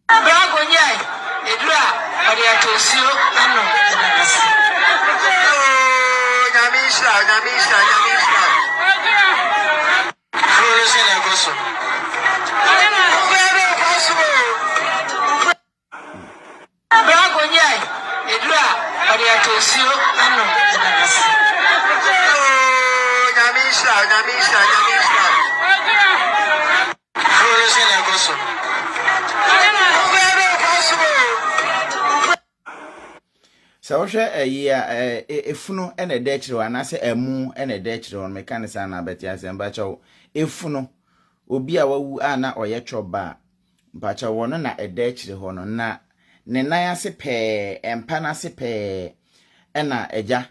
BuriaI, Edra, Oriatosio, Ano, Namisha. Fluorescent Agoso. Very possible. BuriaI, Edra, Oriatosio, Ano, Namisha. Fluorescent Agoso. So efunu ene dechiro anase emu ene dechiro mekanisa na betiase mbacho efunu obi a wawu ana oye Chopbar mpacha wono na edechiro ho no na ne nan ase pe empa na ase pe ena eja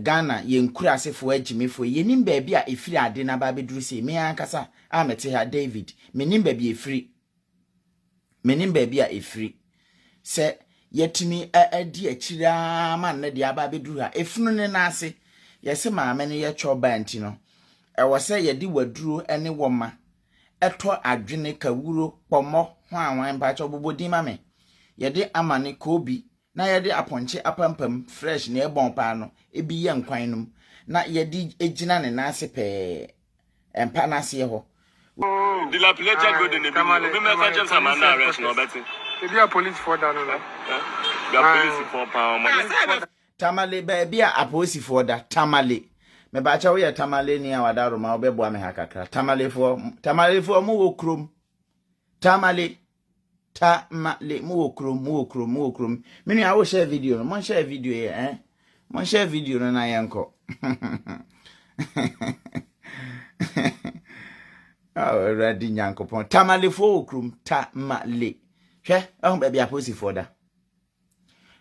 Ghana yenkura asefo agimefo yenim ba bia efiri ade na ba beduru se me ankasa amete ha David menim ba bia efiri menim ba bia efiri se yetimi adi akira man na dia ba beduru ha efunu ne na ase yese maame ne ye Chopbar nti no wose yedi waduru ene woma eto adwene kawuro kpomo ho anwan ba cho bobodin ma me yede amane kobi na yede aponche apampam fresh na ebon pa no ebi ye nkwan num na yede ejina ne na ase pe empa na ase ho the la pleasure go de ne bi me meka James Amanda arrest no beti e a police for that no the police for pound tamale ba bia aposifo da tamale me ba cha wo ye tamale ni awada roma obebo me ha kakra tamale fo mo wo krom tamale mu wo krom menu a wo share video no mon share video ye mon share video no na yenko ready nyankopon tamale fo wo krom tamale hwe ehun ba bia aposifo da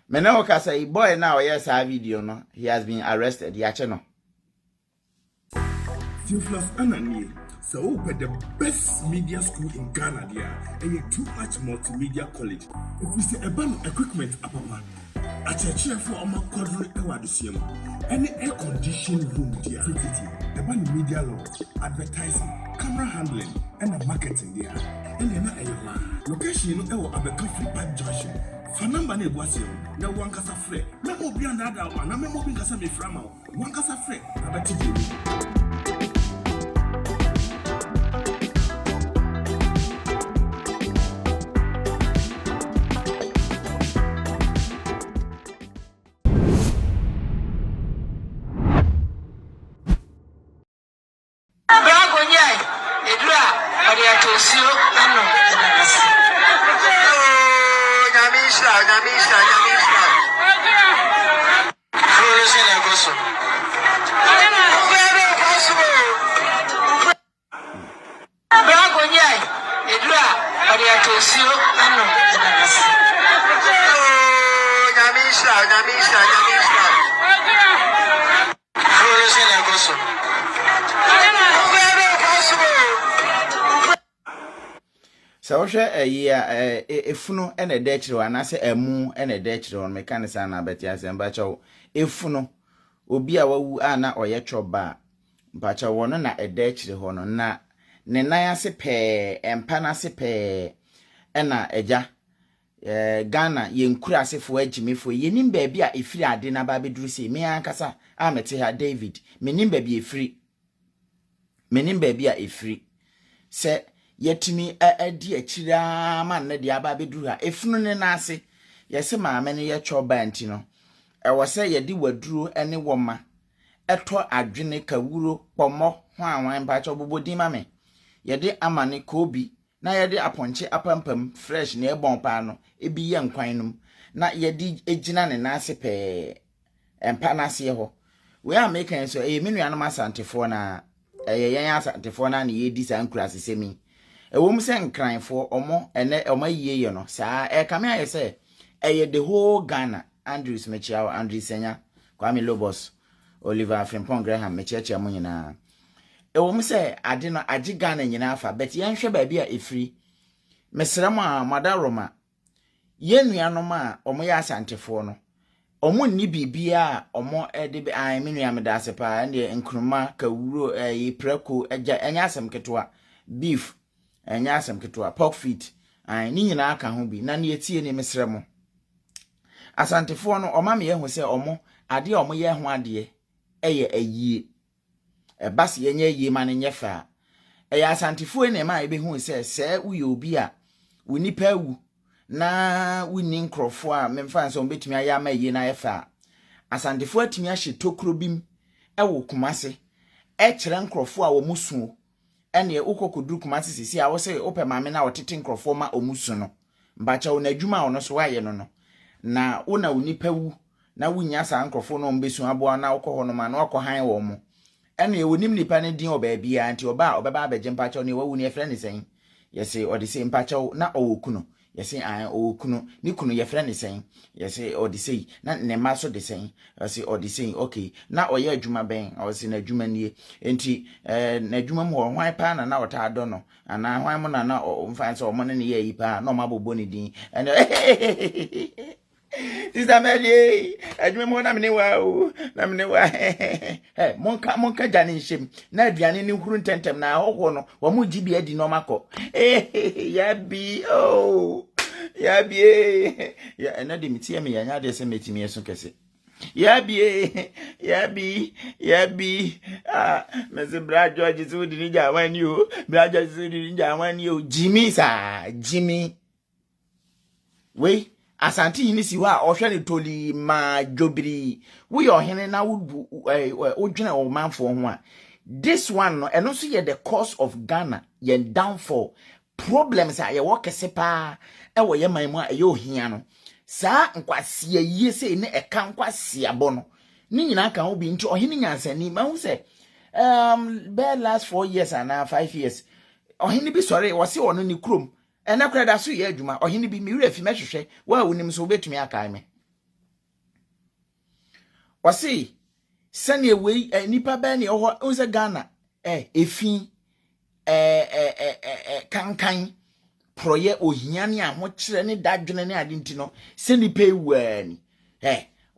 me na wo ka say boy na o yes a video no he has been arrested ya che no Fufu Anani, so the best media school in Ghana there, and you too much multimedia college. If we say a band equipment apapa, a church for our quadri ewadisium, any air conditioned room there, the band media law, advertising, camera handling, and marketing there. And then a location or a coffee bad junction. For number ne boisio, no one casa free. No more beyond that one, no more being casa me from one casa free. BuriaI, Edra, Oriatosio, Ano, Namisha. Fluorescent Agoso. Very possible. BuriaI, Edra, Oriatosio, Ano, Namisha. Fluorescent Agoso. so efunu ene dechiro anase emu ene dechiro mekanisa na betiase mbacha efunu obi a wawu ana oye Chopbar mpacha wono na edechiro ho no na ne nan ase pe empa na ase pe ena eja Ghana yenkura asefo agimefo yenim ba bia efiri ade na ba beduru se me ankasa amete ha David menim ba bia efiri se yetimi adi akira man na dia ba beduru ha efunu ne na ase yese maame ne ye Chopbar nti no wose yedi waduru ene woma eto adwene kawuro kpomo ho anwan ba cho bobodin ma me yede amane kobi na yede aponche apampam fresh na ebon pa no ebi ye nkwan num na yede ejina ne na ase pe empa na ase ho we are making so menu anoma asantefo na yen asantefo na yedi san kura sesemi ewom se nkranfo omo ene omo yiye no saa kame ayese the whole Ghana Andrews Mechiawa Andrew Senya Kwame Lobos Oliver Frimpong Graham Mechiacha mu nyina ewom se ade no agi Ghana nyina afa bet yen hwe ba bia efiri mesrem a madaroma yenuanom a omo ya asantefo no omo ni bibia omo de be an menua me da sepa ende nkruma kawuro yi preko eja enya asem ketwa beef enya asem ketwa pork feet Ai ni nyina aka ho bi na ne etie ne mesrɛ mo. Asantefo no oma me ye hu se omo ade omo ye ho ade eye ayie. Bas ye nye yie ma ne nye fa. Eya asantefo ne ma ebe hu se uye obi a wonipa wu na woni nkrofo a memfa nso betumi aya ma yie na ye fa. Asantefo atumi ahye tokro bim ewo kumase kire nkrofo a wo musuo ene ukokoduru kumase sisi a wo se ope maame na wotete nkrofo ma omusu no mbacha wo na adwuma wo no so waye no na wo na wonipa wu na wunya sa nkrofo no mbesu abo na wokọ no ma na wokọ han wo mo ene wonim nipa ne din obaabi a nti oba obeba abeje mpacha ne wawu ne efre ne sen yese odi se mpacha na owokuno yese owokuno ni kunu ye frɛ ne sen yese odi sei na ne ma so de sen yese odi sei okay na oye adwuma ben ose na adwuma nie enti na adwuma mu hwan pa na ota ado no ana hwan mu na mfa so mo ne ye yi pa na o mabobo ne din ene Sister Mary, adwuma mu na mene wa o na mene wa monka jani nhyem na aduane ne huru ntentem na ahọhọ no wo mu gibi adi no makọ ya bi ya bi ya na de mitie me ya nya de se metimi eso kese ya bi mese bra George so di ni jamani o bra George so di ni jamani o Jimmy we Asante yini si wa ohwe ne toli ma jobiri wo ye ohene na wo odwene o manfo ho a this one no eno so ye the cause of Ghana ye downfall problems a ye wo kese pa e wo ye man mu a ye ohia no sa nkwase yie se ne eka nkwase abo no ni nyina kan obi nti ohene nyansani ma hu se be last 4 years and 5 years ohene bi sori wo se ono ni krom ena kura da so ye adwuma ohene bi mi wura fi mehwehwe wa wonim so obetumi akai me wasi sane we nipa ba ne ho unse Ghana efi kankan proye ohia ne a ho kire ne dadwene ne ade ntino sane pe wani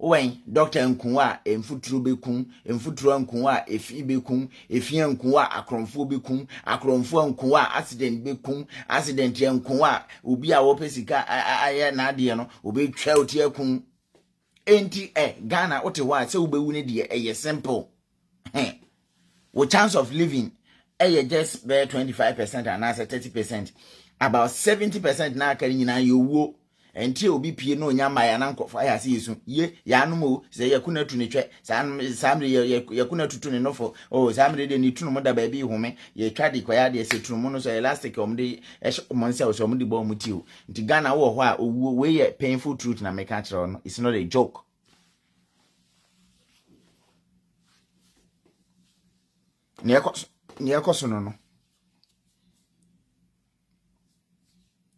wen Dr. Nkunwa emfuturo bekun emfuturo Nkunwa efi bekun efi Nkunwa akromfo bekun akromfo Nkunwa accident bekun accident Nkunwa obi a wo pesika aye na ade no obetwa otie kun enti Ghana wote wa se obewu ne de eye simple wo chance of living just be 25% and as 30% about 70% na akari nyina yowo enti obi pie no nyama ya na nkofo ya se yesu ye ya no mo se yakuna tu ne twe samre yakuna tutu ne nofo samre de ni tunu mo da ba bi home ye twa de kwa ya de se tunu mo no so elastic om de mo nse so mo de bo mo ti o nti Ghana wo ho a owo we ye painful truth na make actual no it's not a joke ne ekoso no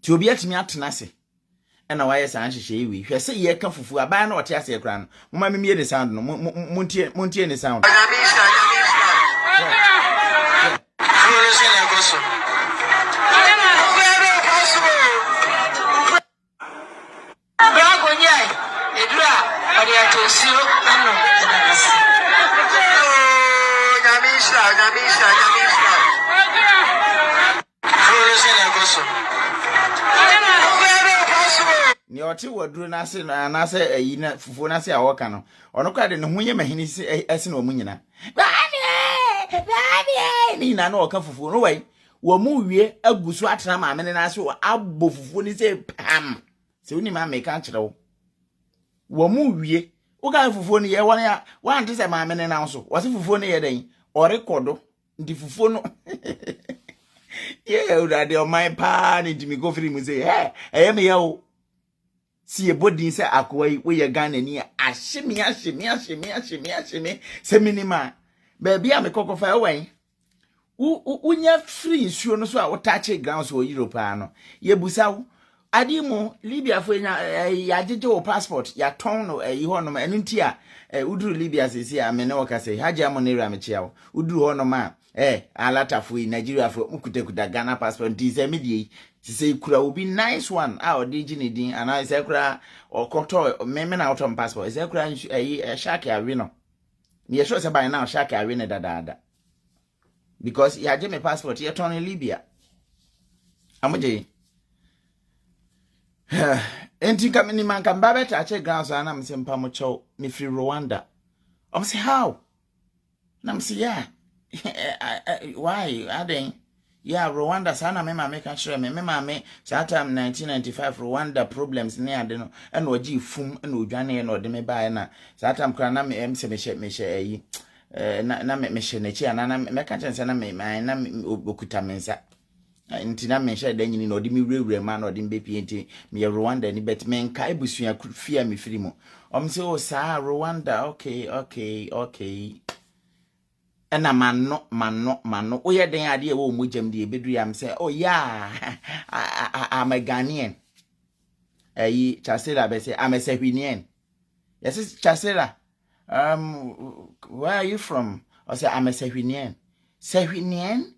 ti obi atimi atena se ena waye san hwehwe iwi hwe se ye ka fufu aban na ote ase kra no mama mimie ne sound no montie ne sound ni oti waduru na se na se ayi na fufu na se awoka no ono kwa de ne ho ye mahini se ese na omunyina baade ni na no oka fufu no wai wo mu wie agusu atena ma me na se wo abbo fufu ni se pam se woni ma me ka kire wo mu wie wo ga fufu ni ye won ya wan te se ma me na so wo se fufu ni ye den o rekodo ndi fufu no yeah urade o my pa ni jimi go free mu say me ya o si e bodin se akwai we ye Ghana ni ahyemi se minima ba bia me kokofa wen unya free nsuo no so a wotache ground so Europe ano ye busawo adimu Libya fo nya ya jeje o passport ya ton no ho no enu nti a uduru Libya sisi a me ne wokase haja mo ne ra me chia wo uduru ho no ma alata fo Nigeria fo mukutekuda Ghana passport nti se medie sisi kura obi nice one a odigi ne din ana se kura okoto me na auto passport se kura shark ya we no me sure se by now shark ya we ne dada because ya je me passport ye ton Libya amoje Enti kamini man kan babe ta che grounds ana me se mpa mo chow me free Rwanda. Say how? Na me say yeah. Why? Aden. Yeah, Rwanda sana me ma make sure me ma me that time 1995 Rwanda problems ne ade no and oji fum and odwane na ode me bae na that time kra na me se me she ayi na me she na chi ana na me ka chen se na me na okuta mensa nti na me she da nyini na ode me wurewure ma na ode me be nti me Rwanda ni bet me nka ebusua fia me firi mo say oh sa Rwanda okay ena mano oye den ade e wo mujam de bedu yam say oh yeah I'm a Ghanaian Chasela be say I'm a Sahwinian. Yes Chasela where are you from? I say I'm a Sahwinian. Sahwinian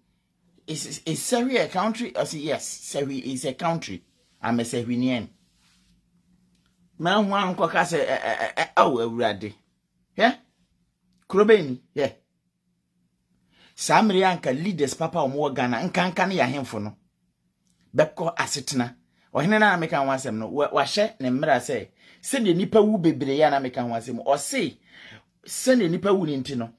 is Sahi a country? I say yes, Sahi is a country. I'm a Sahwinian. Man wan ko ka say oh awurade yeah Krobeni yeah Samri anka leaders papa omo Ghana nkanka ne ya hemfo no beko asetena ohene na meka ho asem no wa hye ne mra se de nipa wu bebre ya na meka ho asem o se de nipa wu ni nti no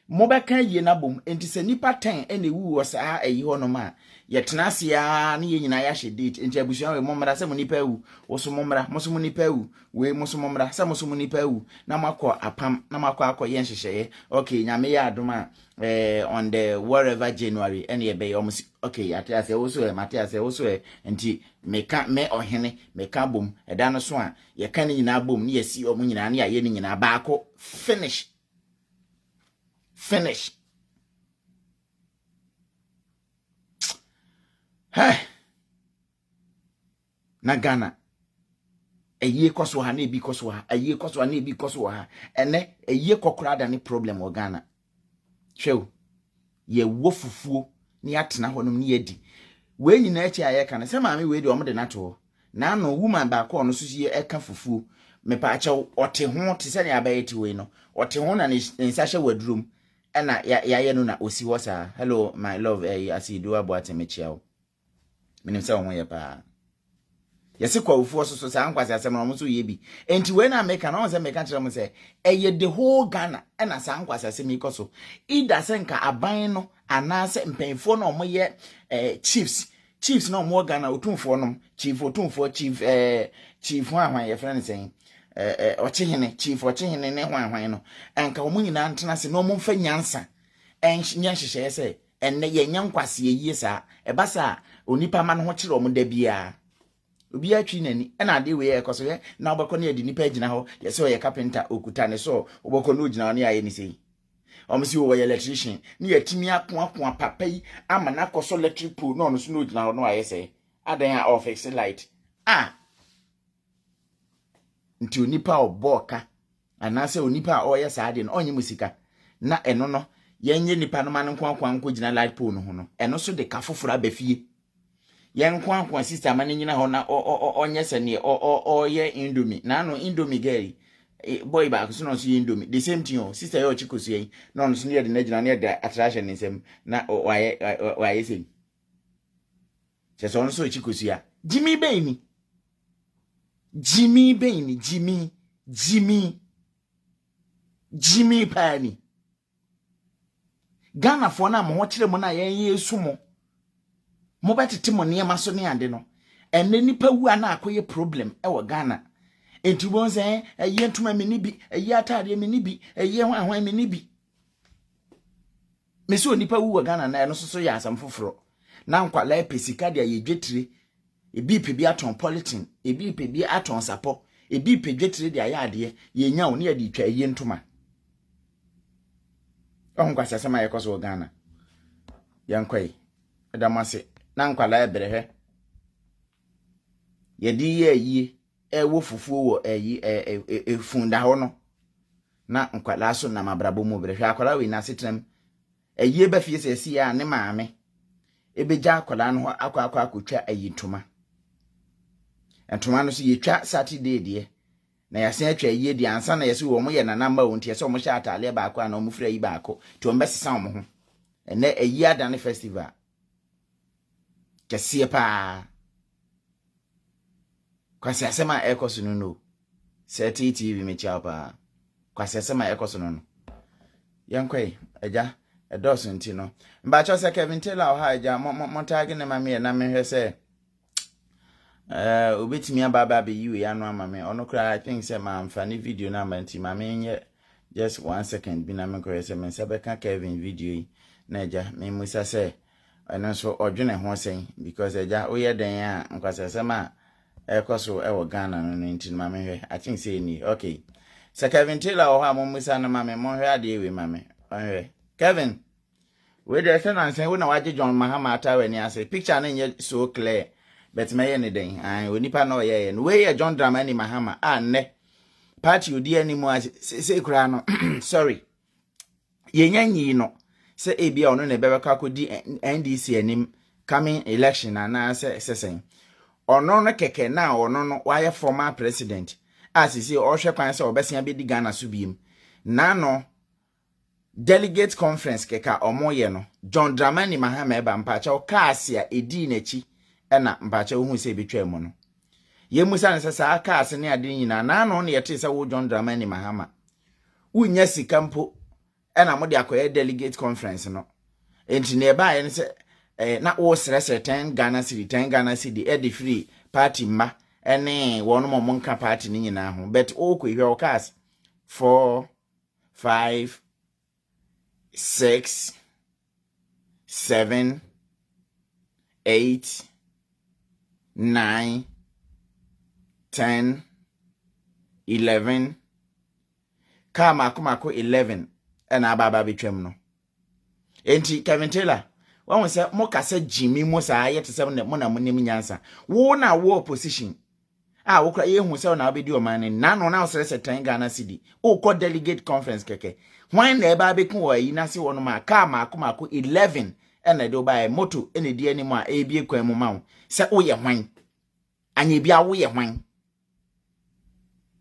mo beka yie na bom enti se nipa 10 ene wu wo sa ayi ho no ma ye tena ase ya ne ye nyina ya hye date enti abusua we mo mra se mo nipa wu wo so mo mra mo so mo nipa wu we mo so mo mra se mo so mo nipa wu na makọ apam na makọ akoye nhyehyeye okay nyame ya adoma on the whatever January and ye be almost okay ati say also e mati say also e nti meka me ohene meka bom eda no so a ye ka ni nyina bom ni ye si omo nyina na ye ni nyina baako finish hey na Ghana eye koso ha na ebi koso ha eye koso ha na ebi koso ha ene eye kokora da ni problem o Ghana hwew ye wo fufuo ni atena honom ni edi we nyina echi aye kan se maame we di omde na to na no woman ba ko no so ye eka fufuo me pa ache ote ho te se ne abayeti we no ote ho na nsa hye wadurum ena ya ye no na osi wo sa hello my love asidu aboate mechia wo menim se wo ye pa yesi kwa ufuo so sa ankwase asem no so ye bi enti we na make na on se make kire mo se eye the whole Ghana na sa ankwase asem ikoso ida se nka aban no anase mpenfo no mo ye chiefs no mo Ghana otumfo no chief chief hwan ye friend sen ochihene chief ochihene ne hwan no enka wo nyina ntena se no mo mfa nyansa nya hyehyeye se enne ye nyankwase ye sa ebasa onipa ma no ho kire o mo da bia obi atwi nani na ade we ekoso ye na obako na edi nipa agina ho ye se o ye carpenter okuta ne so obako no ogina no aye ni sei omsi wo ye electrician ni yatimi akoa papa yi ama na koso electric pole no so no ogina ho no aye sei adan a office light nti onipa oboka anase onipa o ye saade no onye musika na eno no yenye nipa no man nko gina light pole no ho no eno so de kafoforo abafie yen kwa sister man nyina ho na onye sene ye indomie na no indomie girl boy ba so no so indomie the same thing o sister yo chikosu yin no no so ne de na gina na de attraction nsem na waye sei se so no so chikosu ya Jimmy pani Ghana fo na mo ho kire mo na yen yesu mo mo betete mo niam so ne ande no enne nipa wu ana akoye problem e wo Ghana enti won say eye ntuma me ni bi eye atade me ni bi eye hwan me ni bi me so nipa wu wo Ghana na eno so ya asam foforo na nkwa la pesika de ye dwetire ebi pe bi aton politin ebi pe bi aton sapo ebi pe dwetire de ayade ye nya wo ne de twa eye ntuma nkwa sasama ye koso Ghana yankwai edamase na nkwala ebrehe yedi ye yi wo fufuo wo funda ho no na nkwala so na mabrabo mu brehe akwala we na setrem ayi ba fie sesi ya ne maame ebeja akwala no akwa akotwa ayituma entuma no so yetwa Saturday de na yasen atwa ayi de ansa na yesi wo mo ye na namba won tie so mo sha atale ba akwa na mo fura yi ba akọ ti o mbesesa mo ho ene ayi adane festival kese pa kwase asema ekoso no se TV me chia pa kwase asema ekoso no yankwai eja edoso nti no mba cho se Kevin Taylor ha eja montage ne mame na mehwe se obetimi ababa be yiwe ya no amame ono kra I think say ma amfani video na ma nti mame nye just 1 second bi na me kro se me se be ka Kevin video yi na eja me musa se eno so odwene ho sen because eja oye den a nkwase asema ekoso ewo Ghana no nti mame hwe I think say ni okay se Kevin Taylor o ha mo musa na mame mo hwe ade we mame hwe Kevin we dey say na say we na waje John Mahama atawe ni ase picture na nye so clear but me ye ne den onipa na oye no we ye John Dramani Mahama ne party odi animu say kura no sorry ye nyanyi no say ebia ono na bebeka kodi NDC anim coming election na say sesen ono no keke na ono no why former president as he say o hwe kwan say obesia be di Ghana so biem na no delegate conference keka omoye no John Dramani Mahama eba mpacha o kaasia edi nachi ena mpacha hu se betwa mu no ye musa ne sesa akaase ne ade nyina na no ne yete se wo John Dramani Mahama unya sika mpo ena mo de akoye delegate conference no enti ne ba ye ne se na wo srese 10 Ghana city e de free party ma ene wono mo monka party ne nyina ho but o ko hwe o kaas 4 5 6 7 8 9 10 11 kama kumako 11 ena ababa betwam no enti Kevin Taylor won se mo kasa Jimmy mo sa yete se mo na mo nim nyansa wo na wo opposition wo kra ye hu se na obedi o man na no na osere se 10 Ghana city o ko delegate conference keke when na eba beku wo yi na se wono ma kama kumako 11 ena de oba moto ene di anim a ebie kwan mu ma wo se wo ye hwan anye bia wo ye hwan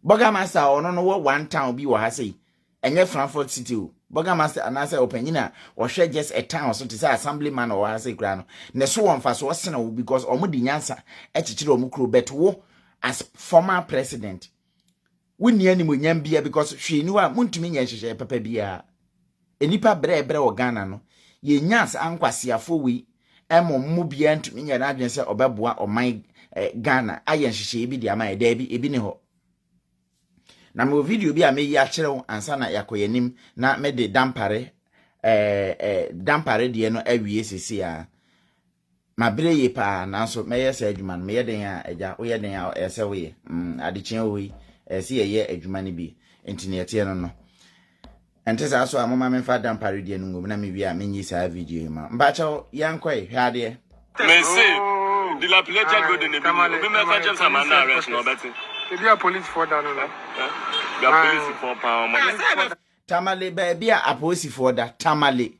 Burgermaster ono no wo one town bi wo ha sei enye Frankfurt city o Burgermaster anase opanyina wo hwe just a town so to say assemblyman o ha sei kra no ne so won fa so wo sena wo because omo di nyansa echichire omo kro bet wo as former president wonni ani mo nyam bia because hwe ni wa muntumi nya hwehwe papa bia enipa bre wo Ghana no ye nyas ankwasiafo wi mu bia ntumi nya na adwen se obeboa oman Ghana ayen hwehwe bi di ama da bi ebi ne ho na mo video bi a me yi a kire ansa na yakoyanim na me de dampare de no awie sesi a mabre ye pa na so me ye se adwuma me ye den a eja wo ye den a ese wo ye adekyen wo yi ese ye adwuma ne bi internet ye no ente sa so amoma me fa dampare de no ngom na me wi a me nyi sa video ma mba cha yankoi hwade merci de la plecha go de ne bi me fa James Amanda arrest no beti BuriaI police for that no the police for power tamale ba bia aposifo da tamale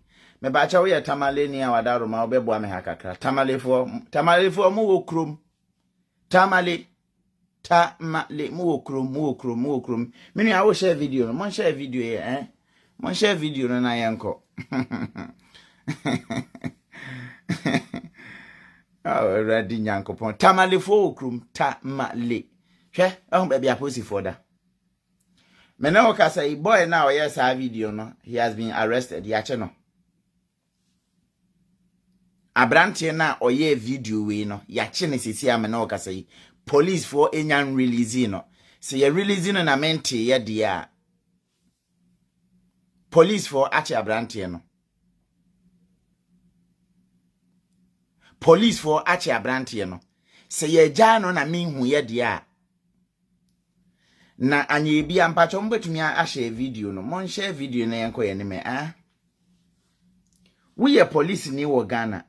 me ba cha wo ye tamale ni a wadaro ma obebo me hakakra tamale fo mu wo krom tamale mu wo krom menu a wo share video no mon share video ye mon share video no na yanko ready nyanko pon tamale fo wo krom tamale hwe ehun ba bia aposifo da me na oka say boy now yes our video no he has been arrested ya che no abrantie na oye video we no ya che ne sisi am na oka say police for enyan release no say ya release no na mente ya dia police for ache abrantie no police for ache abrantie no say ya ja no na minhu ya dia na anye bia mpacho mbetumi a share video no mon share video na yanko ye ne me we ye police ni wo Ghana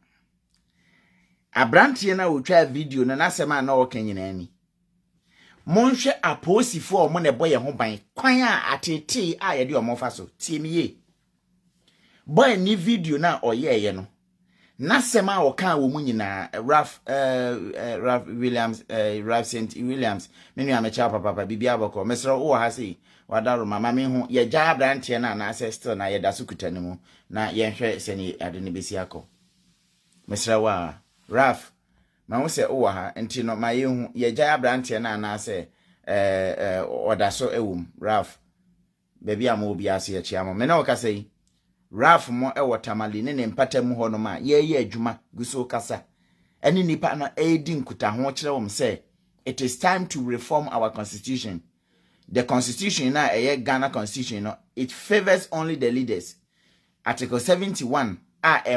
abrantie na wotwa video na nasema na okanyina ani mon hwe aposifo o mo ne boye ho ban kwan a atete a ye de o mo fa so tie mi ye boy ni video na oyeye no nasema o kan wo mu nyina Ralph Williams Ralph St Williams menu amecha papa bibia boko mesro wo ha sei wadaro mama me hu ye ja brantie na na still na ye da sukutani mu na ye hwe seni ade ne besi akọ mesra wa Ralph ma wo se wo ha enti no ma yehu ye gya abrante na na se odaso ewum Ralph baby am obi ase ye chiamo me na wo kasa yi Ralph mo e wotamali ne mpatam ho no ma ye adwuma guso kasa eni nipa na edi nkuta ho kire wo se it is time to reform our constitution. The constitution na Ghana constitution no it favors only the leaders. Article 71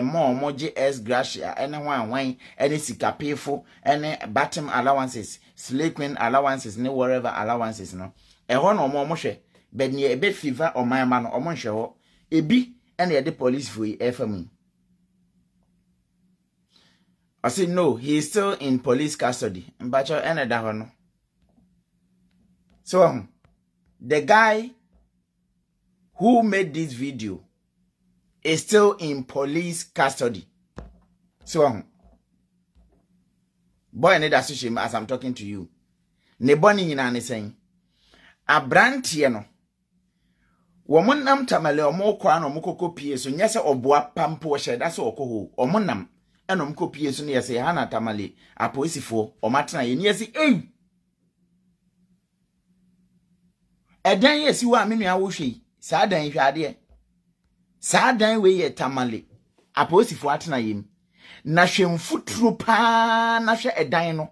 more JS gratia any one any sikapefo any bottom allowances slave queen allowances no whatever allowances no ho no mo hwe but ne e be fever o man ma no o mo hwe ho ebi ene the police for efam. I said no, he is still in police custody. Mbacho ene da ho no. So the guy who made this video is still in police custody. So boy need associate as I'm talking to you. Ne boni nyina ne sen. Abrantie no. Womonam tamale omo kwa no mokoko pie so nyese oboa pampo hye so okoho. Omonam enom kopie so ne yese hana tamale apoisifo omatena ye ne yese edan yesi wa menua wo hwe saa dan hwade saa dan we ye tamale aposifo atena yim na hwemfuturo pa na hwe edan no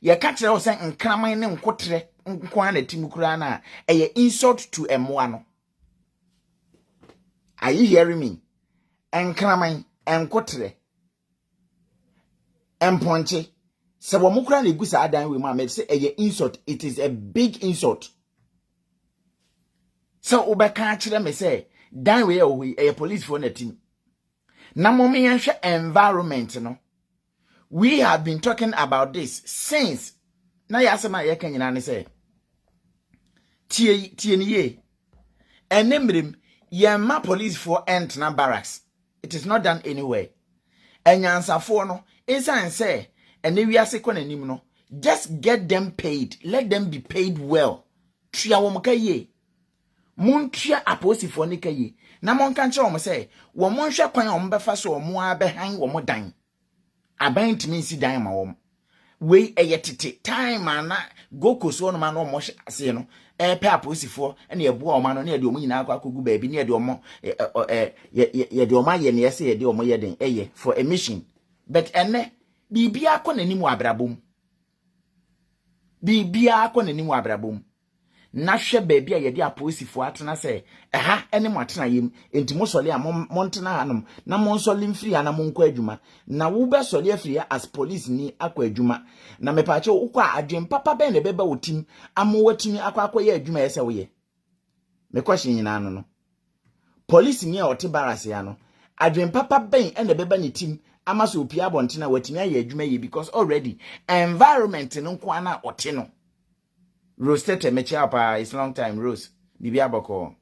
ye ka kire wo se nkraman ne nkotre nkwa na timukura na eye insult to emoa no. Are you hearing me? Enkraman enkotre emponche se wo mukura na egu saa dan we ma me say eye insult. It is a big insult. So ubeka kire me say dan we a police for na team na momme yenhwe environment no. We have been talking about this since na yasema ye kanyina ne say tie ni ye enemrem ye ma police for ent na barracks. It is not done anywhere. Enyansafo no insan say ene wiase kwa nanim no, just get them paid, let them be paid well. Tua wo mka ye muntua aposifo ne kaye na monka nche wo say wo monhwe kwan wo befa so wo abehan wo dan aban timi si dan ma wo we eyetete time ana gokoso no ma no mo ase no pe aposifo ene ebo o ma no ne de omo nyina akwakogu baabi ne de omo ye de omo ye ne yese ye de omo ye den eye for a mission. But ene bibia akọ nanimu abrabom, bibia akọ nanimu abrabom na hwe baabi a ye de aposifo atena se ene mo atena yim enti mo sole a montena hanom na mo nsole mfiri ana mo nkọ adwuma na wo be sole afiri as police ni akọ adwuma na mepaache ukọ adwen papa be na beba wotim amo watimi akọ ye adwuma yese wo ye me question nyina no police ni a ote barase ya no adwen papa be na beba ni tim ama so opia bontena watimi aye adwuma ye because already environment no nko ana ote no. Rose tete mechi apa is long time Rose bibi aboko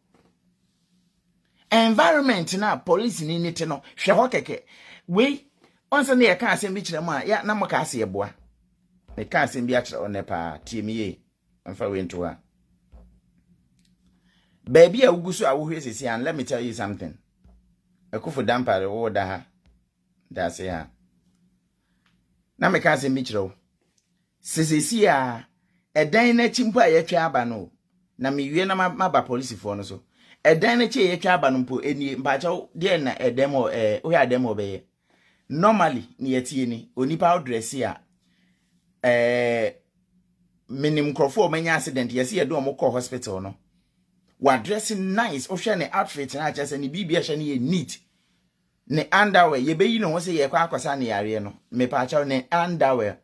environment na police ni nite no hwe ho keke we onse na ye ka asem bi kire mu a ya na mo ka ase ye boa me ka asem bi a kire onepa tiemiye amfa we nto a baby a ugusu a wo hwe sisi an let me tell you something akufo dampare wo da ha da se ha na me ka asem bi kire wo sisi a edan na chimpo a yetwa aba no na mewie na maba police for no so edan na chi yetwa aba no mpo eni mpacha de na edem o ya dem obeye normally ni yetie ni onipa dress a minim crofo manya accident yesi ye do mo call hospital no wa dress nice o hwe ne outfit na acha se ni bibia hwe ne neat ne underwear ye beyi no ho se ye kwa akwasa ne yare no me pacha ne underwear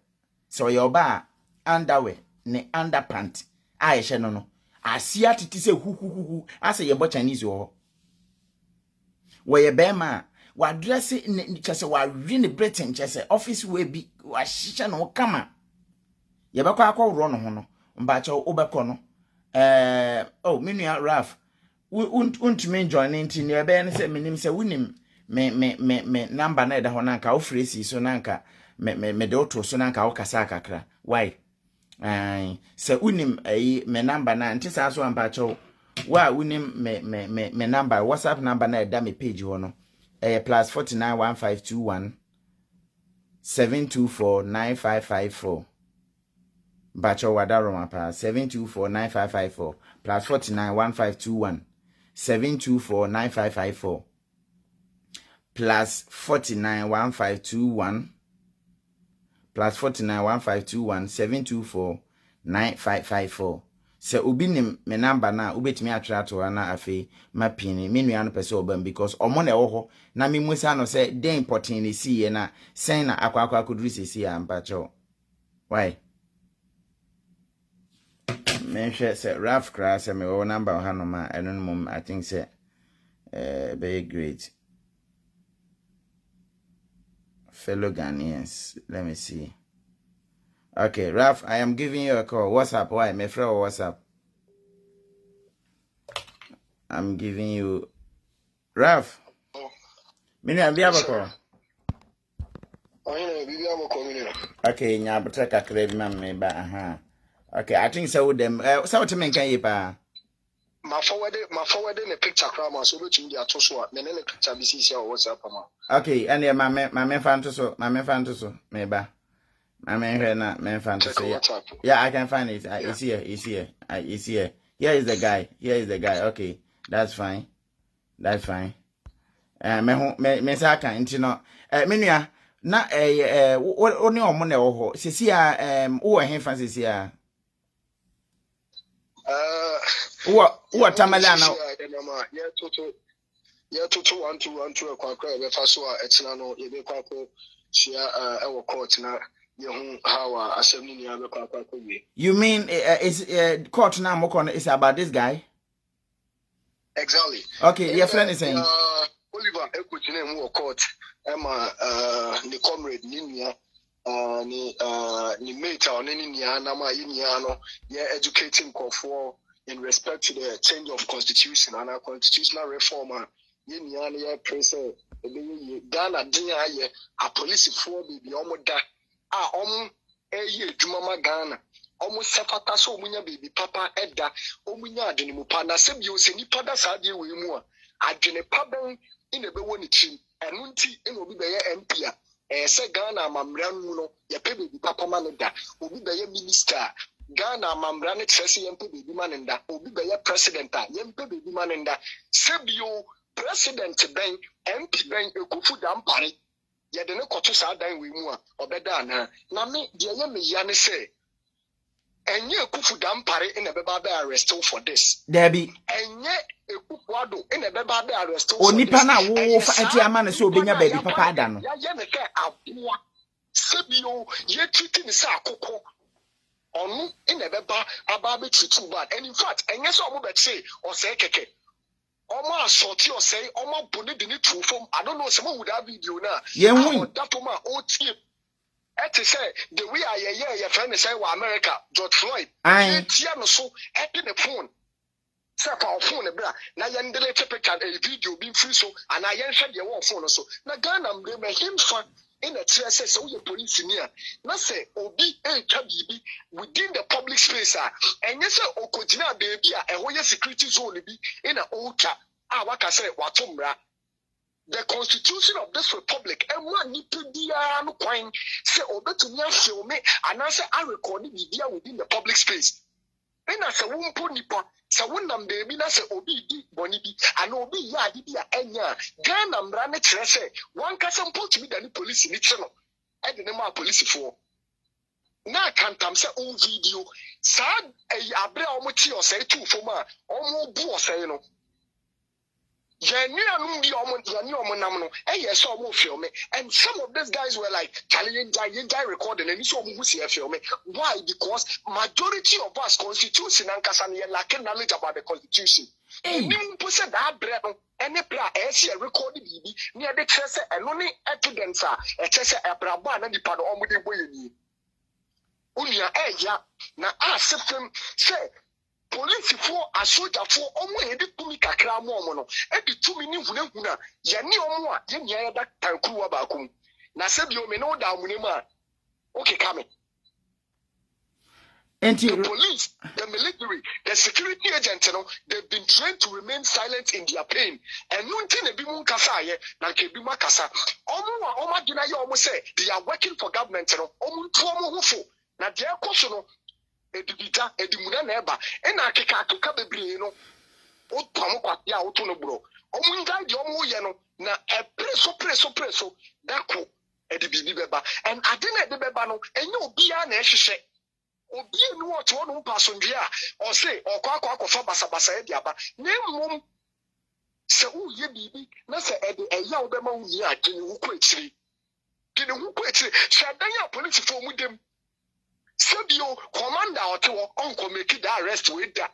so your ba underwear ne underpant aisha no asia titi se huhuhuhu ase ye bo Chinese wo ye be ma wa dress ne chese wa wi ne Britain chese office we bi wa hihya no kama ye be kwa akọ no ho no mba cha obekọ no menua Ralph untumi join nti ne be ne se menim se wunim me number na da ho na nka ofresi so na nka me de oto so na nka wo kasa kakra why se unim me number na nti sa so amba cho wa unim me number WhatsApp number na da me page ho no +491521 7249554. Bacho Wadaroma pa 7249554 plus 491521 7249554 plus 491521 plus 491521 7249554. Se obi nim me number na ubetimi atwa to na afi mapini me nua no pese obam because omo na ewo na me musa no se den important ni si ye na sen na akwa akuduru sisi ya mpacho why me hwe se Raf class me wo number ha no ma eno mum I think say very great fellow Ghanaians. Let me see. Okay, Raf, I am giving you a call. WhatsApp, why? My friend, WhatsApp. I'm giving you. Raf. Mini, I'm a call. Okay, nya but ka kredi man ba aha. Okay, I think so with them. So what men can you pa? My forward the picture crama so which media to so me ne picture bi sisi o WhatsApp ma. Okay, and my man fan to so me ba. My man na man fan to so. Yeah, I can find it. It's here. Here is the guy. Okay, that's fine. Me say kan ntino me nua na oni omo na wo ho sisi a wo he fan sisi a wo tamala na ya toto 1212 kwakwa be fa so a etina no ye be kwakwa sia e court na ye hu how assembly ni be kwakwa we. You mean is court na moko is about this guy? Exactly. Okay, your friend is saying Oliver Ekuchine mu court ema ni comrade ni nia ni mate or ni nia na ma nia no ye educating for in respect to the change of constitution and our constitutional reform ye nia ye press Ghana din aye a police for bi omoda eye dwuma Ghana omo sepata so omunya baby papa eda omunya adwene mu pa na se bi o se nipa da sa de we mu a adwene pa ben ina be woni tim enu nti ina obi be ye MP a se Ghana amamra nu no ye pe baby papa ma no da obi be ye minister Ghana amamra ne trese ye pe baby ma no da obi be ye president a ye pe baby ma no da se bi o president ben MP ben ekufu da mpare ye de ne koto sa dan we mu a obeda na me de ye me ya ne se enye ekufu dampare ina beba be arrest for this Debbie enye ekufu ado ina beba be arrest for onipa na wo fa enti ama ne so obenya baby papa ada no ya ye ne ke aboa sebio ye treat ni sa akoko onu ina beba aba be treat bad and in fact enye so omo be say o say keke omo asoti o say omo boni de ni true form I don't know some would have video na ye hu that woman o tie to say the way I your friend say wa America George Floyd tia no so e the phone say pa phone e bra na ye ndele picture a video bi free so and I yen hwe de wo phone so na Ghana mbe me him fa in a tire say so you police ni a na say obi e twa bibi within the public space enye say okojina baby a ho ye security zone bi in a ultra waka say watomra. The constitution of this republic and one nipedia no coin say obetumi afio me and say I record media within the public space. And as a wumpo nipa say wonam baby na say obi di boni bi and obi ya di bia enya Ghana mra ne kire say one kasa mpo tumi da ni police ni kire no e de ma police for na kantam say on video sa abre omo ti o say tu fo ma omo bu o say no and some of these guys were like challenging recording and so why? Because majority of us constitution and Kasani lack knowledge about the constitution. And that bread any recorded near the chess and only evidence a chess a brabana and the part of the way. Unia na ask them say police for a soldier for omo e de tumi kakra mo omo no e de tumi ni hunahuna ye ne omo a ye nya da tankruwa ba kum na se bi o me no da amunemu a okay kame The police, the military, the security agents, you know, they've been trained to remain silent in their pain. And nothing a bimun kasa ye, na kebima kasa. Oma dina ye almost say they are working for government, you know. Tuomo hufo. Na dia koso edibita edimuna neba. Ena akeka bebre, you know. Otamu kwa ya otono bro. Omunga di omu ye no na preso dako edibibi beba. And adina edibeba no enye obiya na ehwehwe. Obi enu oto onu pasondwe a o say okwa basa e diaba na mmom se uye bibi na se ede eya obema uye agene wuko etiri gene wuko etiri shadan ya police fo mu dem sebio commander oto onko make the arrest with that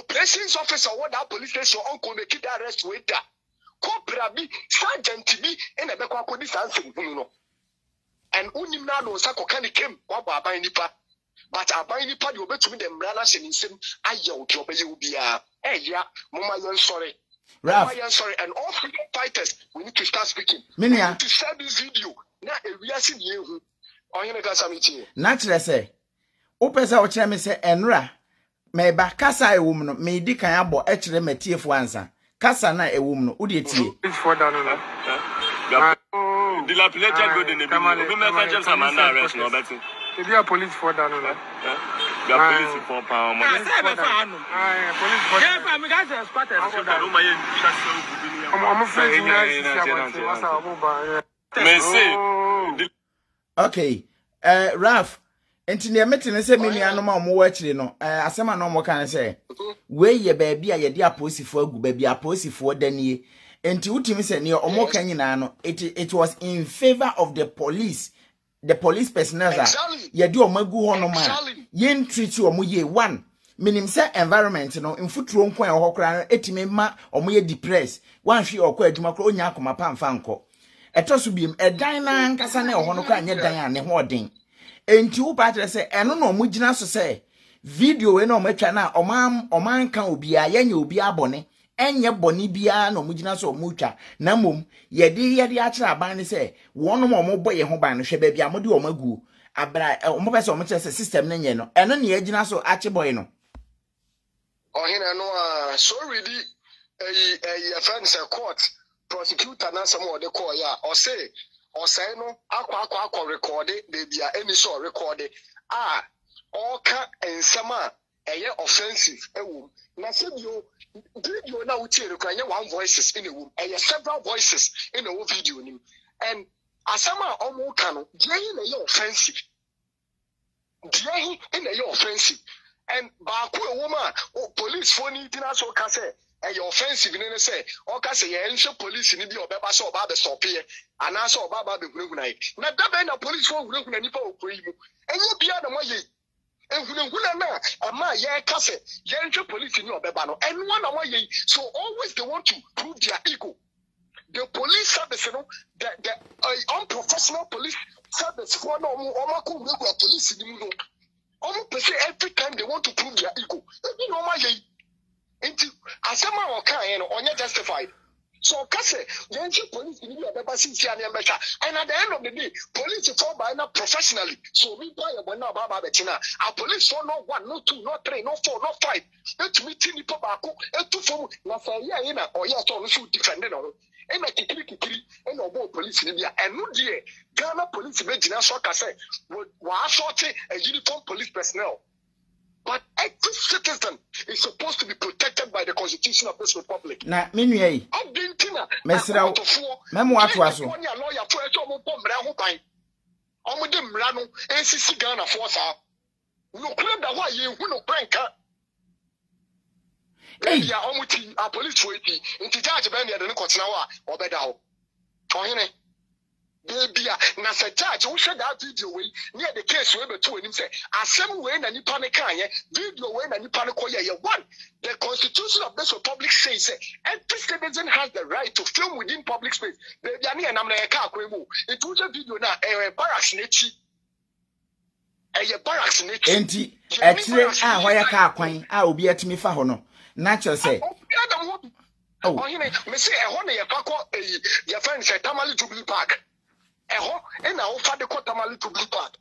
operations officer what that police station onko make the arrest with that corporal bi sergeant bi ena be kwa kodi sanse hunu no. And unim na no sako kan kem waba aban nipa but aban nipa de obetumi dem rana hye nsem aye odi obeye obia ya mama yan sorry and all freedom fighters we need to start speaking to share this video na ewiase de ehu onye ka samiti na kire se opesa o kire me se enra me ba kasa ewum no me di kan abo e kire matiefo ansa kasa na ewum no udi etie for that no Dilapidated good in the beginning. We make James Amanda arrest no better. If you are police for that, no. The police for power. Police for that. Yeah, I'm going to spot it. Okay. Ralph, enti metene se me nuanom a mo wachire no asema no mo kan se we ye ba bia ye de aposifo agu ba bia aposifo danie enti utimi se ne omo kan nyina no it was in favor of the police personnel ye de omagu ho no ma ye ntreat omo ye one minim se environment no mfuturo nkon e ho kra no etimi ma omo ye depressed wan hwe okọ adwuma kra onya akoma pamfa nko etoso biem edan na nkasa na ho no kra anye dan a ne ho odin enti wo patre se eno no omo gina so se video we na omo atwa na oman kan obia yenye obia abone enye boni bia na omo gina so omo twa na mom ye de a kira aban ne se wono omo boye ho ban no hwe ba bia mode omo agu abra omo pese omo kire se system ne nye no eno ne agina so ache boy no ohina no so really a friends court prosecutor na some of the call ya or say no akwa record baby any so record oka ensama eye offensive ewu na se video na uti record one voices in a room several voices in a video nim and asama omo ka no dey na ye offensive dey in a offensive and ba ku ewu ma police phone dina so ka say offensive in say oka say ye police ni bi obeba so oba be stop here ana so oba ba be hunahuna yi na da be na police for hunahuna ni pa okoi mu enye bia na moye ehunahuna na ama ye ka say ye police ni obeba no enwa na moye so always they want to prove their ego. The police service, you know, the unprofessional police service for no omaku police ni mu no every time they want to prove their ego. You know my Inti asema okan no onye justified. So kase yenchi police ni be beba since ya mecha. And at the end of the day, police for by now professionally. So we buy a na baba betina. A police for no 1, no 2, no 3, no 4, no 5. Et me tini po bako etu for na say ya na or ya so no defend no. E na kikiri e no bo police ni bia. And no die Ghana police be gina so kase wa assault a uniform police personnel. But every citizen is supposed to be protected by the Constitution of this republic. Na menu yi. Mesra memo atwa so. Lawyer for eto mo pomra ho ban. Omo de mra no ensisi Ghana for sa. No claim that why you hu no pranka. Ya omo ti a police for eti. Nti charge ben de no kotena wa obeda ho. Ohene baby na se charge wo hwe that video we near the case we beto anim say asem we na nipa ne kan ye video we na nipa ne koye ye one the Constitution of this republic says every citizen has the right to film within public space baby ani enam na ye ka akwemu it was a video na barracks nechi barracks nechi enti etire ho ye ka akwan obi atimi fa ho no na cho say oh you me say ho na ye fa ko ye friend say Tamale Jubilee Park and now for the Kotamali to Blue Park.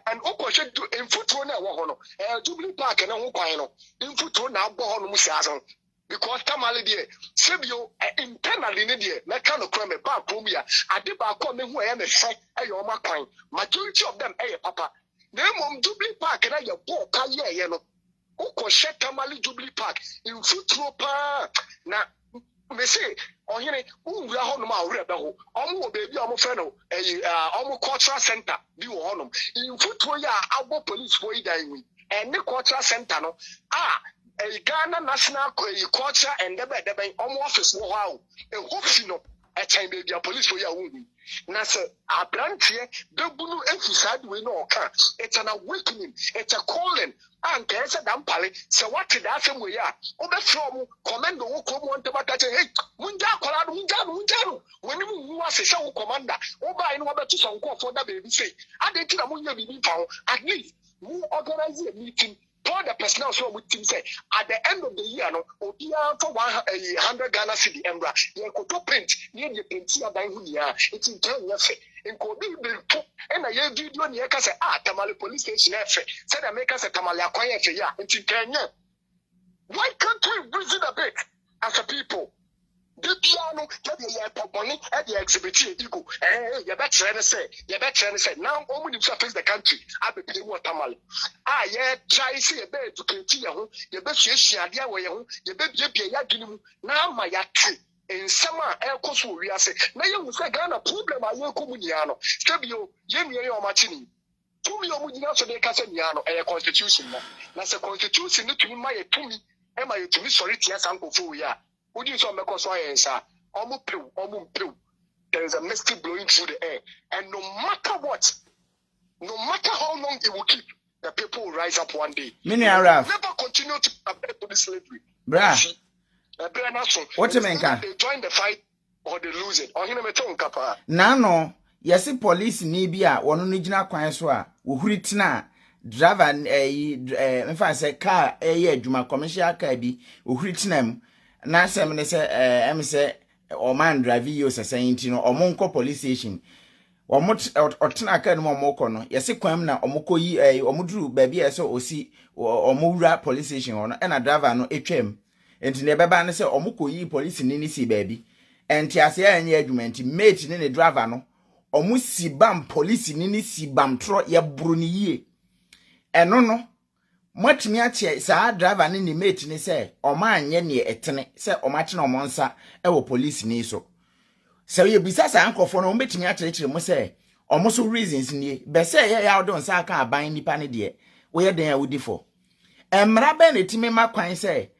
and opposite to in footro na wo ho no Jubilee Park na ho kwan no in footro na abo ho no mu siaso because tamale de sebio internally ne de meka no kra me ba promu ya ade ba ko me hu e me hwe e yo ma kwan majority of them e papa na mom Jubilee Park na ye bo ka ye no ukoshe tamale Jubilee Park in footro pa na me say ohene unwura ho no ma wura be ho omo bebi omo fe no omo cultural center bi wo ho no in footro ya abo police for idan wi ene cultural center no Ghana National Culture and Debe omo office wo ho a hofi no a time baby police for ya wungu na se abrantie debunu emphasize we no ka it's an awakening it's a calling and can say dan pale se what that same way ya obefro commando wo ko mo ntaba ta hey munja akola munja when mu ase se wo commander obai no obetu so nko for da baby say ade ti na munya bibi fa at least we organize a meeting. All the personnel so with team say at the end of the year no obia for 100 Ghana cedi embra ye ko to print ye de print ya dan hu ya it in turn ya fe en ko bi to e na ye video ne ye ka say Tamale police station e fe say the make say Tamale akwan e fe ya it in turn ya. Why can't we reason a bit as a people? The piano, the money at the exhibit, you go, you better say, now only to face the country. I be paying what Tamale. Try see a bed to continue, you bet you idea where you bet you be now my yaki. In summer, air course we are saying, now you say Ghana problem, I will come Muniano, Stabio, Yemi or Martini. 2 million so they can say Niano, a constitution. That's a constitution to my 2 million, am I to me sorry, yes, Uncle Fuya. Would you so make us why, sir? There is a misty blowing through the air, and no matter what, no matter how long it will keep, the people will rise up one day. Never continue to abet to the slavery. Bruh. What you mean? They join the fight or they lose it. Or kapa. No. Yes, police ni bia wono no gina kwan so a wo huri tina driver in fact say car adwuma commercial car bi wo huri tina mu. Na sem ne se em se o man drive you se saying no omonko police station otena aka no omoko no yese kwam na omoko yi omuduru ba bia se osi omowura police station ho no na driver no etwam enti ne beba ne se omoko yi police ni si ba bi enti ase anya adwumenti mate ne driver no omusi bam police ni si bam tro ye buru ni yie eno no Mwatimi ache saa driver ni mate ni se oma anye ne etene se oma che na omonsa wo police ni so se ye bisa saa nkofo no mbetimi ache mo se omo so reasons ni be se ye ya odon sa aka aban nipa ne de wo ye den awudi fo emra be na timi makwan se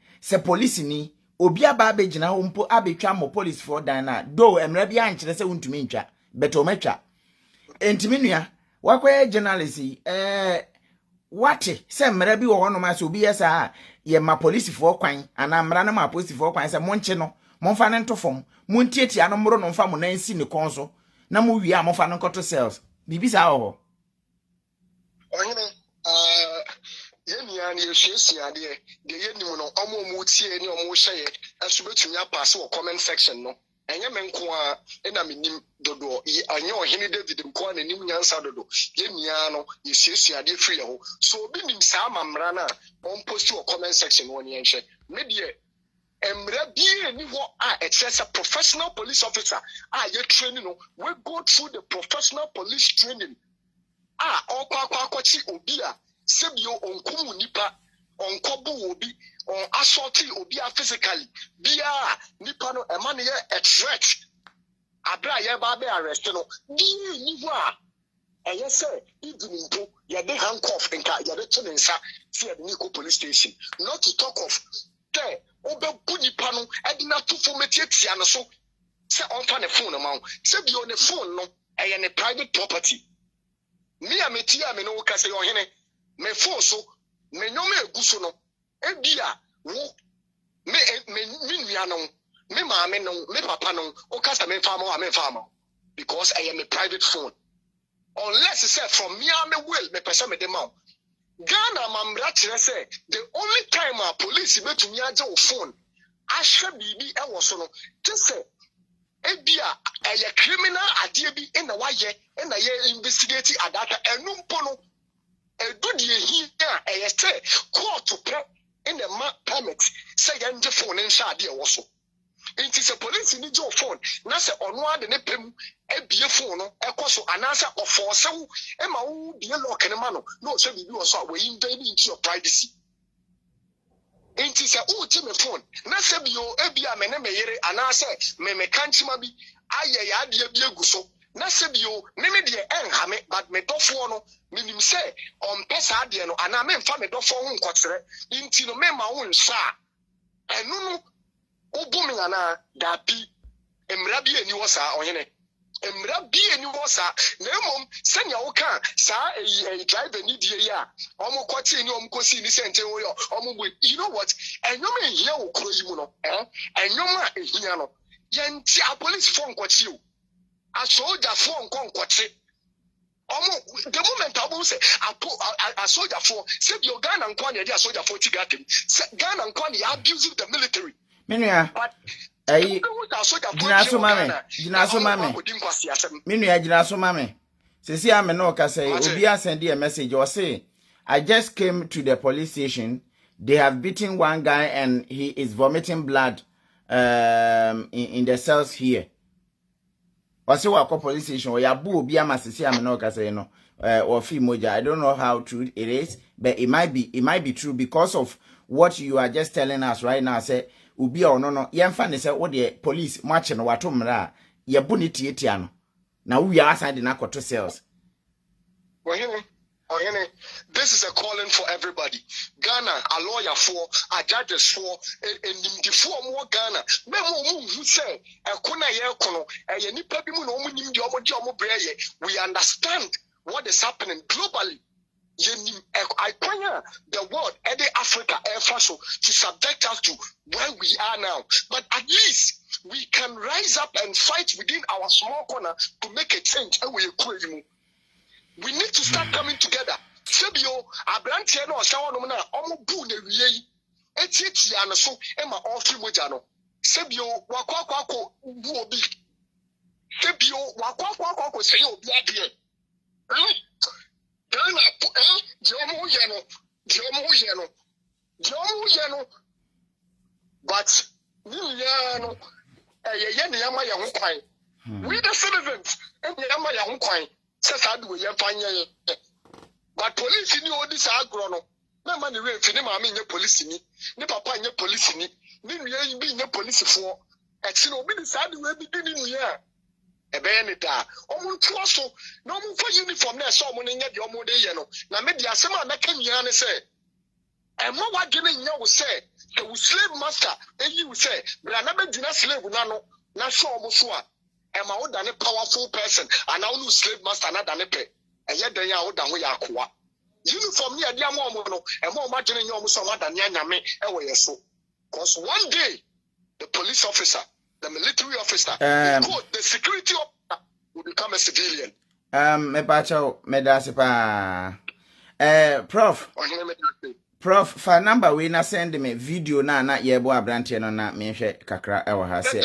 police ni obi aba abegina ho mpo abetwa mo police for dan na do emra bi ankyere se wontumi ntwa beto metwa entimi nua wakwa journalist Wate se mra bi wo hono ma so obi yesa ye ma police for kwan ana mra na ma police for kwan se monche no monfa ne ntofom montietia no mro no mfa mo na nsi ne konso na mo wi a monfa no nkoto cells bibi sa ho ohene yenia ne yehyesia de yenim no omo mu tie ne omo hye asubetumi apass wo comment section no enye menko a ena menim dodo anye ohene David nko na nim nyansa dodo yenia no yesiesia de free ho so obi nim sa mamra na on post wo comment section woni enhye me de emra bi ni ho a it's a professional police officer ye training no we go through the professional police training okwa obi a sebio onkumu nipa onkobu obi on assault obi physically bia nipa no e man ye a threat abra ye ba be arrest no bi ni ho a eye say idinimpo ye de handcuff nka ye de chinensa see the Nico police station not to talk of there obebu nipa no edina to fometiatia no so say on fa ne phone ma say bi on the phone no eye ne private property me ametia me no ka say ohene me phone so me nyome eguso no ebia wo me nua no me maame no me papa no o kasa me fama because I am a private phone unless it say from me am will me person me dem out Ghana mamra kire say the only time our police betumi age o phone ahwe bibi e wo so no just say ebia criminal ade bi na waye na ye investigate adata enumpo no do the here a say court to pay in the map permit say yan the phone and shadi also. It is a police in your phone. Nasa on one the nepem a be a phone, a coso, an answer of for so Emma will be a lock and a man. No, so you saw we invading into your privacy. It is a ultimate phone. Nasa be your Abia Menemere and answer me can't be I be a guso. Nasa be your Nemedi and Hame, but me do for minim say on Pesadiano and I mean family do for one quarter into no member own sa and no. Obuming ana da pi emra bi ani wo sa ohene emra bi ani wo sa na emom senya wo kan sa driver ni die ya omo kwati ni omo kosi ni sente wo yo omo boy you know what enyom ehia wo kro yi mu no enyom a ehia no yenti a police phone kwati o a soldier phone kwati omo the moment I will say a soldier phone say your Ghana nkwan ya soldier phone tigatem Ghana nkwan ya abusing the military. Minua jinaso mame minua jinaso mame sisi ame no ka say obi send a message or say I just came to the police station. They have beaten one guy and he is vomiting blood in the cells here. Wase wa police station or yabu obi ama sisi ame no ka say no or fi moja. I don't know how true it is, but it might be true because of what you are just telling us right now. Say ubi or no yemfa ne say wo de police match no wato mra ye bu ne tietia no na wo ya aside na koto cells. This is a calling for everybody. Ghana, a lawyer for, a judges for, and the four more Ghana. Memo who say, a kuna ye kono, a nipa bimu no munim di omo breye. We understand what is happening globally. I point the world, Ede Africa, Faso, to subject us to where we are now. But at least we can rise up and fight within our small corner to make a change. We need to start coming together. Sebio, Abrantiano, Shawanumana, Omo Bune, Etiana, so Emma, all three Mojano. Sebio, Wakwako, Buobi. Sebio, Wakwako, say, oh, Biadia. But we the citizens but police ni odi sa agro no man we fini ma me nye police ni papa nye police ni nua bi nye police fo eti no bi di sa de we bi di ni nua ebe ni da omuntu aso na omuntu fa uniform na so omo ne nya de omo de ye no na me di asem a na ka nua ne se emo wadwene nya wo se the slave master eyi wo se bra na be dina slave na no na so omo so a ema wo da ne powerful person and na wo slave master na da ne pe eye dan ya wo da ho ya akoa uniform ni ade am omo no ema o madwene nya omo so ma da ne anyame e wo ye so because one day the police officer, the military officer, the security officer will become a civilian. Me pacho me da se pa. Prof, fa number we na send me video na yebo abrante no na me hwe kakra e wo ha se.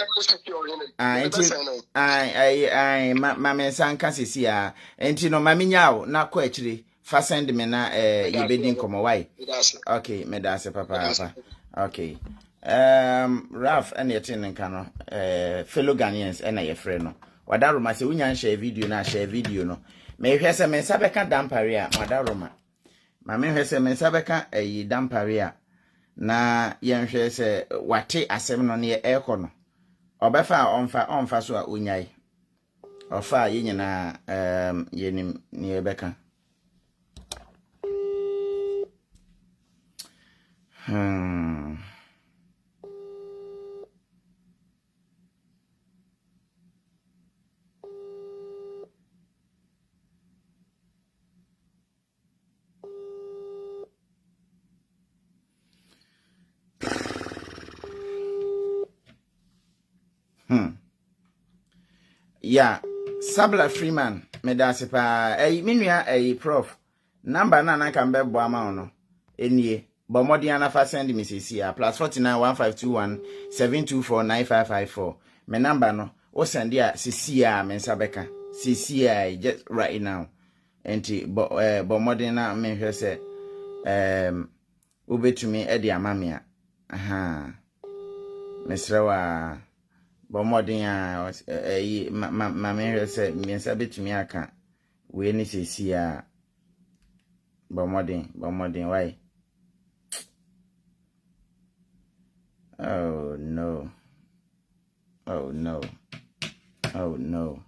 Ma me sanka sisi a. Enti no ma minyawo na ko akire fa send me na ye bedin komo why. Okay, me da se papa. Okay. Raf and yetin nka no fellow Ghanaians and ye friend no wadaroma se unya share video na share video no me hwe se me sabeka dampare a wadaroma ma me hwe se me sabeka dampare a na ye hwe se wate asem no ne eko no obefa onfa so a unyai ofa ye nyina yenim ne ebeka Yeah, Sabla Freeman, Medasipa, minua prof. Number na can be boama no. Enie, Bomodiana fa send me CC +49 1521 724 9554. My number no, o send ya CC men sabeka. CC just right now. enti bo modern na me hwe se ubetumi e de amame a aha mesrewa bo modern a ma me hwe se miensa betumi aka we ni sesi a bo modern why oh no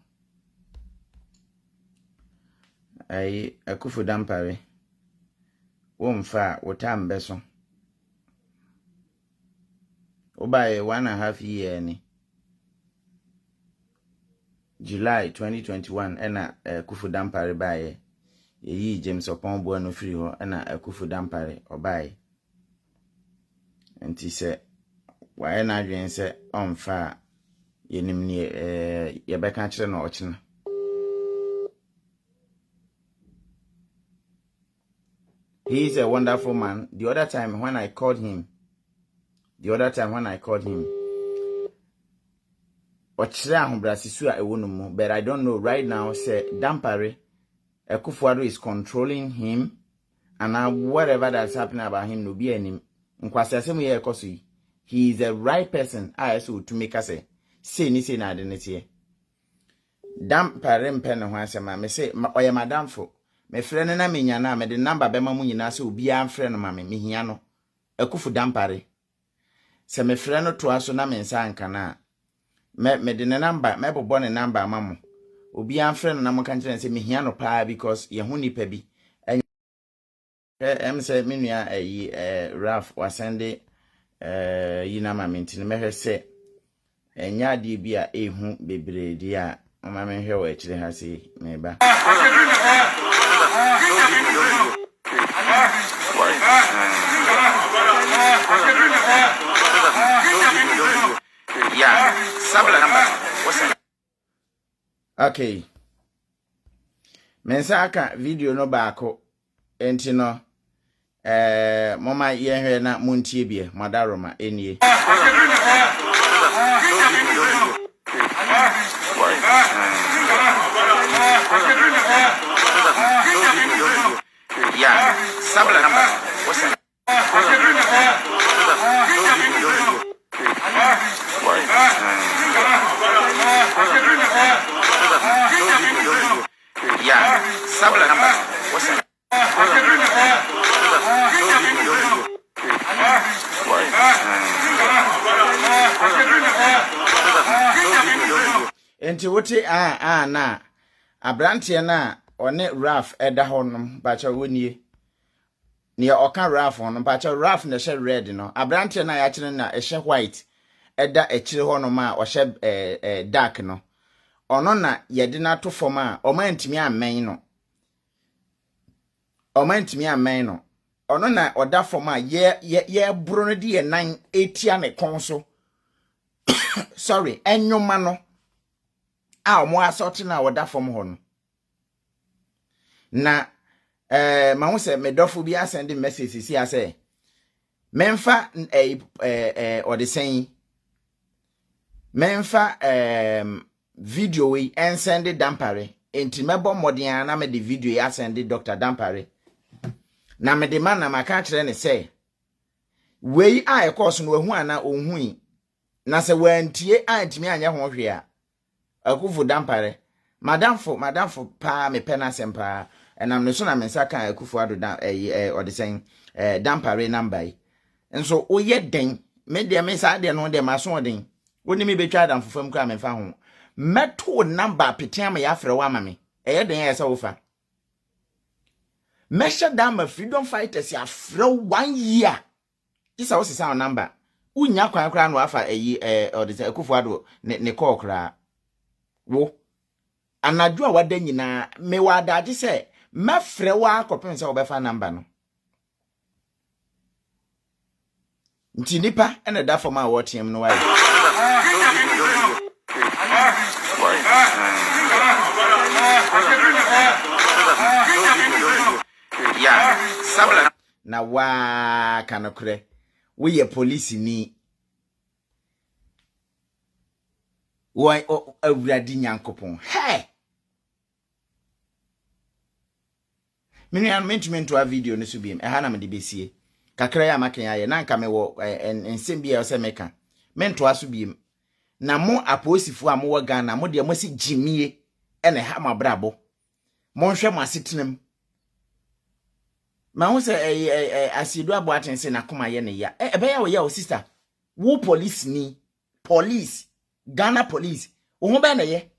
ai akufu dampare womfa wotam beso obaye 1.5 year ni July 2021 ena akufu dampare baye yi James Opon no free ho ena akufu dampare obaye enti se waye na adwen se omfa yenim ni yebeka kire no ochina he is a wonderful man. The other time when I called him ochire ahobrasisu a ewo no mu, but I don't know right now say dampare Ekufuado is controlling him and whatever that's happening about him no be anim nkwase asem ye ekoso yi. He is the right person so to make us say ni say na de netie dampare mpe ne ho asema me say oye madamfo me frɛ ne na menya na me de number be ma mu nyina se obi an frɛ no ma me hia no akufu dampare se me frɛ no to aso na me nsa anka na me de ne number me bobɔ ne number ma mo obi an frɛ no na mo kan kyerɛ se me hia no pa because ye ho nipa bi say me nua Ralph wasende yina ma me ntine me hwɛ se enya de bi a ehu bebre di a mama me hwɛ wa akire ha se me ba okay mensa aka video no baako enti no mama yenhwe na muntie bie madaroma enie sabla number what's that sabla number what's that enti wote na abrante na one Ralph eda honom bacha wonie ne oka Ralph honom bacha Ralph na she red no abrante na ya kire na she white eda ekire honom a o she dark no ono na yede na to form a o mantimi amen no ono na oda form a ye bro no de nan etia ne kon so sorry enwoma no a omo asoti na oda form ho no na ma ho se medofo bi asend message si ase memfa odesen memfa video we and send dampare enti mebo modern na me de video ya send Dr. Dampare na me de man na maka kire ne se wei a course no hu ana onhui na se wantie antimi anya ho hwe a akufu dampare madamfo pa me pena sempa enam ne so na me saka akufu ado da odesen dampare number nso oye den me de me sa de no de maso den woni me betwa adamfo fam kra me fa ho meto number petiam ya frɛ wa mame eye den ya se wo fa mesha dama freedom fighters ya frɛ 1 year isa wo sisa number unya kwan kra no afa odesen akufu ado ne call kra wo anadwo a wada nyina me wada age se mefrɛ wa akopem se wo befa number no nti nipa ene da form a wotem no wae sabla na wa kanokre we ye police ni wo awuradi nyankopon he Mini an mentiment to a video no so biem. E ha na me de besie. Kakra ya makan ya na nka me wo ensem bia o se meka. Mento aso biem. Na mo aposifo a mo wa Ghana mo de mo si jimie ene ha mabrabo. Mo nhwe mo asetenam. Ma ho se asiedu abo atense na koma ye ne ya. Ebe ya wo ya o sister. Wo police ni. Police. Ghana police. Wo ho be na ye.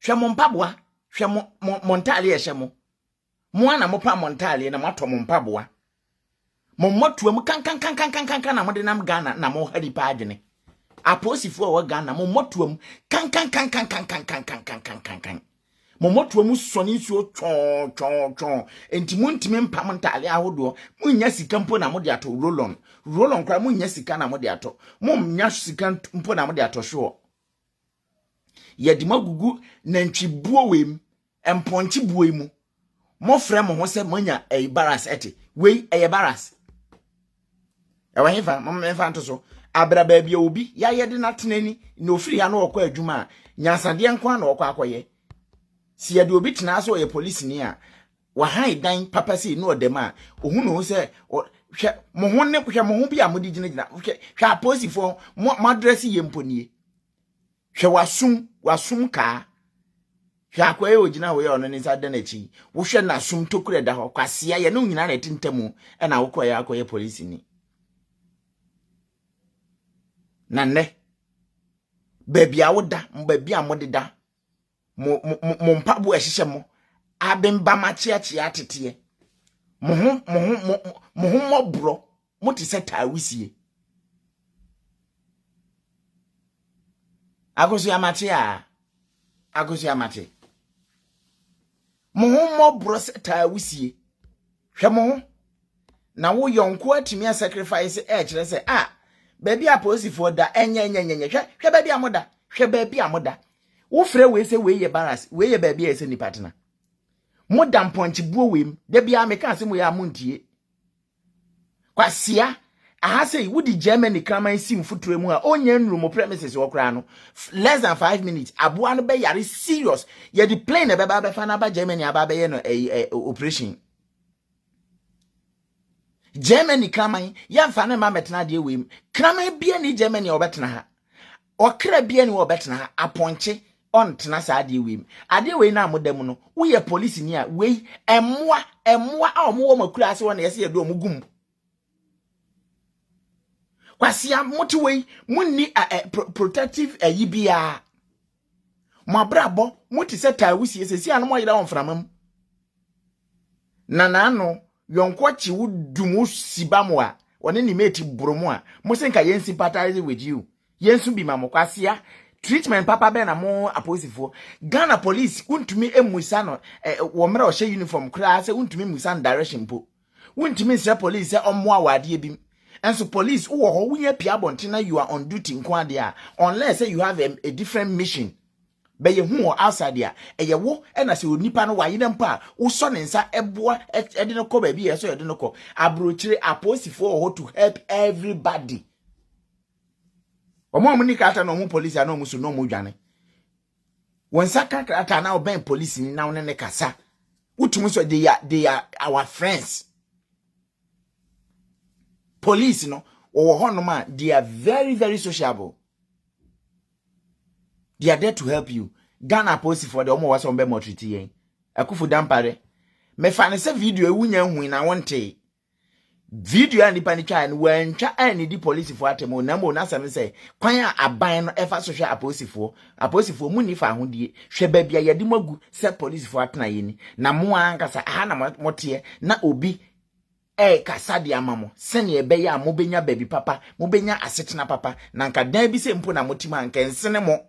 Hwe mo mpaboa. Hwe mo montale ye hwe mo. Mo ana mo pa montale na mo ato mo mpaboa. Mo motua mu kan na mo de nam Ghana na mo hadi pa adwene. Aposifo wa Ghana mo motua mu kan. Mo motua mu soni suo chon. Enti mo ntime mpa montale ahodo. Mo nya sika mpo na mo de ato rollon kwa mo nya sika na mo de ato. Mo nya sika mpo na mo de ato hwo. Ye di magugu na ntwibuo wem emponchi buo mu. Mo frɛ mo ho sɛ manya baras ete. Wei baras. Ewa hefa mo mefa nto so. Abra ba bia obi ya ye de natenani na ofiri ya na okɔ adwuma nyansade nko na okɔ akɔye. Si ya de obi tena so ye police ni a wa han dan papa si no odem a ohu no sɛ hwɛ mo ho ne hwɛ mo ho bi a mo di gina hwɛ aposifo mo address ye mponie. Hwɛ wasum ka hwɛ akwaye ogina wo ye ono ni nsa da na chi wo hwɛ na sum tokure da hɔ kwasea ye no nyina na tintamu e na wo kɔ akɔye police ni na ne baby awoda baby amodeda mo mpabo ehihye mo abemba machiachi atete mo mobro mo ti seta awisie agosu amate mo mobro seta awisie hwe mo na wo yonko atimi sacrifice kire se baby aposifo da enye hwe baby amoda wo frɛ we se we ye baras we ye baby ese ni partner mo da mponchi buo wem da bia me kan se mo ya montie kwasia aha sei wo di Germany kraman sim futuro mu a onye nru mo premises wo kra no less than 5 minutes aboa no be yare serious ye di plane be ba fa na ba Germany aba be ye no operation Germany kraman ya fa na ma betena de wem kraman bia ni Germany obetena ha okra bia ni obetena ha aponche on tena sa ade wem ade we na modam no wo ye police ni a we emmoa a omo makura ase wona yese ye do omugum kwasia moti we munni protective yibia mo abrabo moti seta wusie sesi anu mo yira on framam na no yonko chi wudumu sibamo a one ni meti bromo a mo senka yen sympathize with you yensu bi mamo kwasia treatment papa be na mo aposifo Ghana police untumi emusa no wo mra o hye uniform kra se untumi musa direction po untumi se police se ommo awade bi enso police wo ho wunya pia bontina you are on duty nkwade a unless you have a different mission be ye hu outside there eye wo na se onipa no waye na mpa wo so ne nsa eboa de no ko ba bi ye so ye de no ko abrochire aposifo ho to help everybody. Omo ni kata no mu police na mu so no mu dwane won saka kata na oben police ni na won ne kasa utum so they are our friends. Police no wo ho no ma they are very very sociable. They are there to help you. Ghana police for the omo was on be motriti yen akufu dampare me fa ne se video ewunya hu na wonte video and nipa ni twa and when twa any di police for atemo na mo na sam say kwan a aban no efa so hwe aposifo mu ni fa hodie hwe ba bia yede magu se police for atena yeni na mo ankasa aha na motie na obi kasa de amamo sene ebe ya mo benya baby papa mo benya asetena papa na nka dan bi se mpo na motima nka nsene mo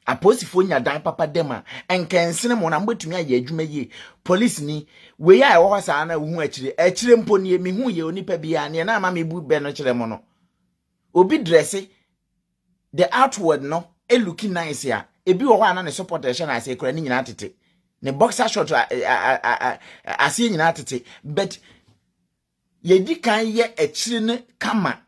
aposifo nya dan papa dema enkensene mo na mbetumi aye adwuma ye police ni we ya wo sa na hu akire mpo ni mi hu ye onipa bia ne na ma mebu be no kire mo no obi dresse the outward no looking nice ya ebi wo ana ne supporter na ase kura ni nyina tete ne boxer short ase nyina tete but ye di kan ye akire ne kama